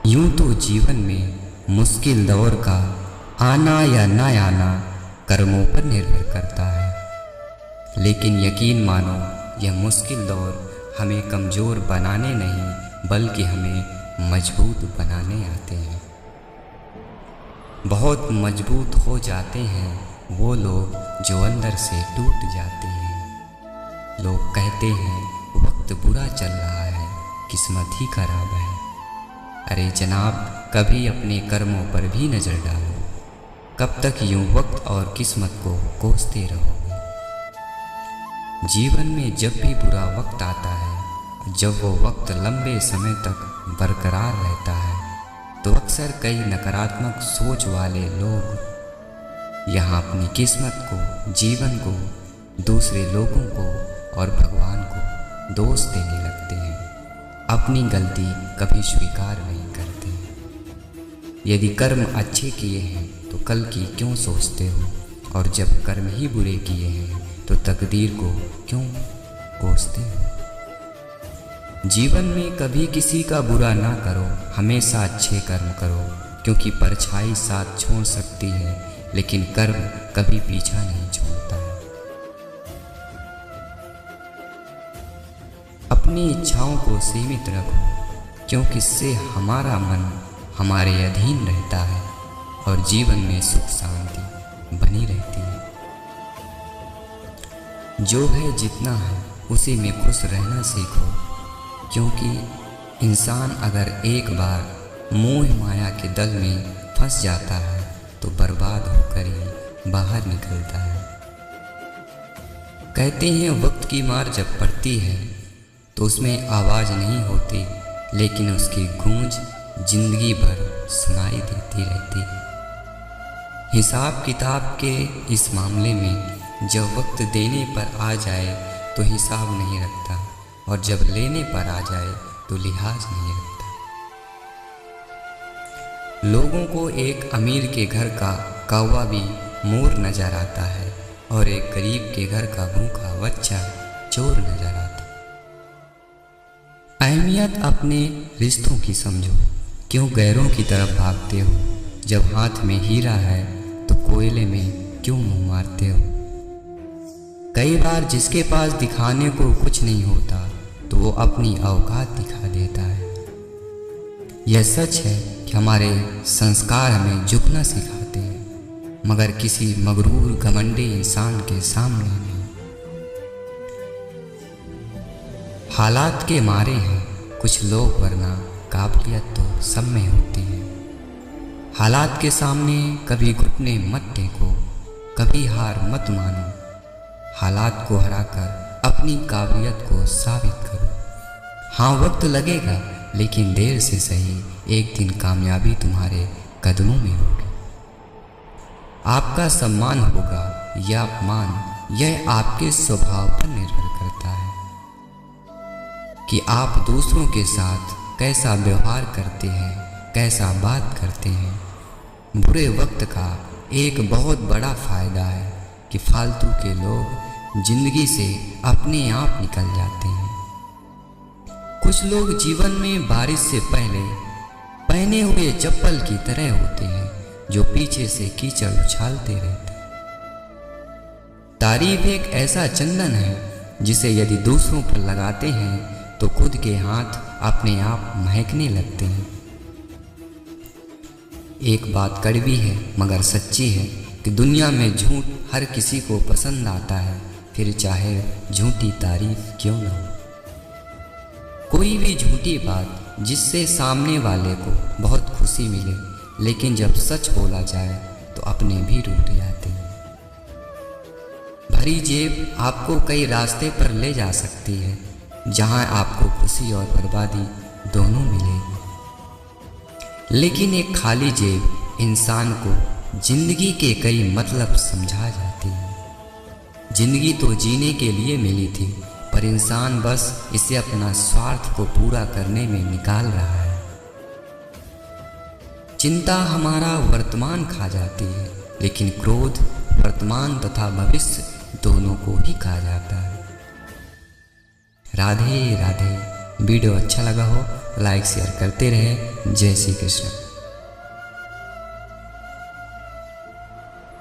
यूं तो जीवन में मुश्किल दौर का आना या ना आना कर्मों पर निर्भर करता है, लेकिन यकीन मानो यह मुश्किल दौर हमें कमज़ोर बनाने नहीं बल्कि हमें मजबूत बनाने आते हैं। बहुत मजबूत हो जाते हैं वो लोग जो अंदर से टूट जाते हैं। लोग कहते हैं वक्त बुरा चल रहा है, किस्मत ही खराब है। अरे जनाब, कभी अपने कर्मों पर भी नज़र डालो। कब तक यूं वक्त और किस्मत को कोसते रहोगे? जीवन में जब भी बुरा वक्त आता है, जब वो वक्त लंबे समय तक बरकरार रहता है, तो अक्सर कई नकारात्मक सोच वाले लोग यहाँ अपनी किस्मत को, जीवन को, दूसरे लोगों को और भगवान को दोष देने लगते हैं। अपनी गलती कभी स्वीकार नहीं करते। यदि कर्म अच्छे किए हैं तो कल की क्यों सोचते हो, और जब कर्म ही बुरे किए हैं तो तकदीर को क्यों कोसते हो? जीवन में कभी किसी का बुरा ना करो, हमेशा अच्छे कर्म करो, क्योंकि परछाई साथ छोड़ सकती है लेकिन कर्म कभी पीछा नहीं छोड़ता है। अपनी इच्छाओं को सीमित रखो, क्योंकि इससे हमारा मन हमारे अधीन रहता है और जीवन में सुख शांति बनी रहती है। जो है जितना है उसी में खुश रहना सीखो, क्योंकि इंसान अगर एक बार मोह माया के दल में फंस जाता है तो बर्बाद होकर ही बाहर निकलता है। कहते हैं वक्त की मार जब पड़ती है तो उसमें आवाज़ नहीं होती, लेकिन उसकी गूंज जिंदगी भर सुनाई देती रहती है। हिसाब किताब के इस मामले में जब वक्त देने पर आ जाए तो हिसाब नहीं रखता, और जब लेने पर आ जाए तो लिहाज नहीं रखता। लोगों को एक अमीर के घर का कौवा भी मोर नजर आता है और एक गरीब के घर का भूखा बच्चा चोर नजर आता है। अहमियत अपने रिश्तों की समझो, क्यों गैरों की तरफ भागते हो? जब हाथ में हीरा है तो कोयले में क्यों मुंह मारते हो? कई बार जिसके पास दिखाने को कुछ नहीं होता तो वो अपनी औकात दिखा देता है। यह सच है कि हमारे संस्कार हमें झुकना सिखाते हैं, मगर किसी मगरूर घमंडी इंसान के सामने नहीं। हालात के मारे हैं कुछ लोग, वरना काबिलियत तो सब में होती है। हालात के सामने कभी घुटने मत टेको, कभी हार मत मानो। हालात को हराकर अपनी काबिलियत को साबित करो। हाँ, वक्त लगेगा, लेकिन देर से सही एक दिन कामयाबी तुम्हारे कदमों में होगी। आपका सम्मान होगा या अपमान, यह आपके स्वभाव पर निर्भर करता है कि आप दूसरों के साथ कैसा व्यवहार करते हैं, कैसा बात करते हैं। बुरे वक्त का एक बहुत बड़ा फ़ायदा है कि फालतू के लोग जिंदगी से अपने आप निकल जाते हैं। कुछ लोग जीवन में बारिश से पहले पहने हुए चप्पल की तरह होते हैं, जो पीछे से कीचड़ उछालते रहते हैं। तारीफ एक ऐसा चंदन है जिसे यदि दूसरों पर लगाते हैं तो खुद के हाथ अपने आप महकने लगते हैं। एक बात कड़वी है मगर सच्ची है कि दुनिया में झूठ हर किसी को पसंद आता है, फिर चाहे झूठी तारीफ क्यों न हो। कोई भी झूठी बात जिससे सामने वाले को बहुत खुशी मिले, लेकिन जब सच बोला जाए तो अपने भी रूठ जाते हैं। भरी जेब आपको कई रास्ते पर ले जा सकती है, जहां आपको खुशी और बर्बादी दोनों मिलेगी, लेकिन एक खाली जेब इंसान को जिंदगी के कई मतलब समझा जाती है। जिंदगी तो जीने के लिए मिली थी, पर इंसान बस इसे अपना स्वार्थ को पूरा करने में निकाल रहा है। चिंता हमारा वर्तमान खा जाती है, लेकिन क्रोध वर्तमान तथा भविष्य दोनों को ही खा जाता है। राधे राधे। वीडियो अच्छा लगा हो लाइक शेयर करते रहे। जय श्री कृष्ण।